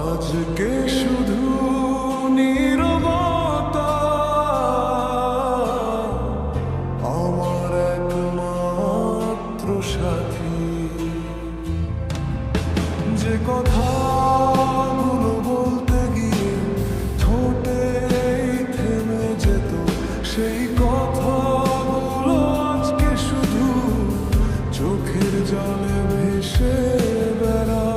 আজকে শুধু নীরবতা আমার একমাত্র সাথী, যে কথাগুলো বলতে গিয়ে ঠোঁটে থেমে যেত, সেই কথাগুলো আজকে শুধু চোখের জলে ভেসে বেড়ায়।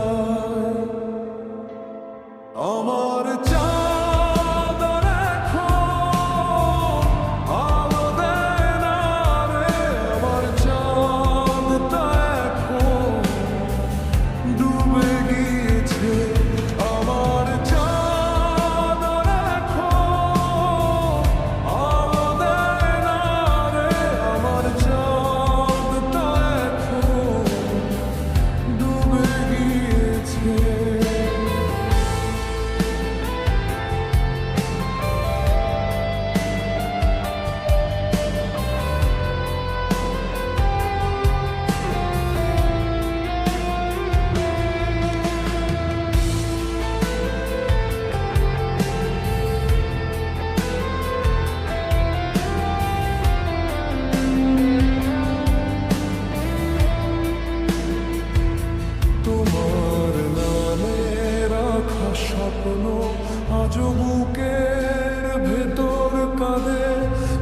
আমার চাঁদর এখন আলো দেয় না রে, আমার চাঁদটা এখন ডুবে গিয়েছে। আমার চাঁদর এখন আলো দেয় না রে, আমার চাঁদটা এখন ডুবে গিয়েছে। তোমার নামে রাখা স্বপ্ন আজও বুকের ভেতর কাঁদে।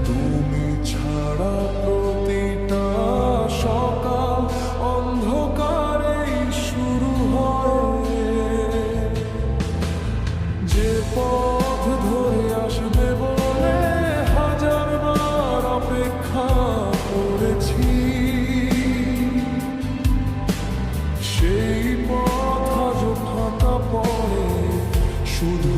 তুমি ছাড়া প্রতিটা সকাল অন্ধকারেই শুরু হয়। যে পথ ধরে আসবে বলে হাজারবার অপেক্ষা করেছি, সেই পথ আজ ফাঁকা পড়ে শুধু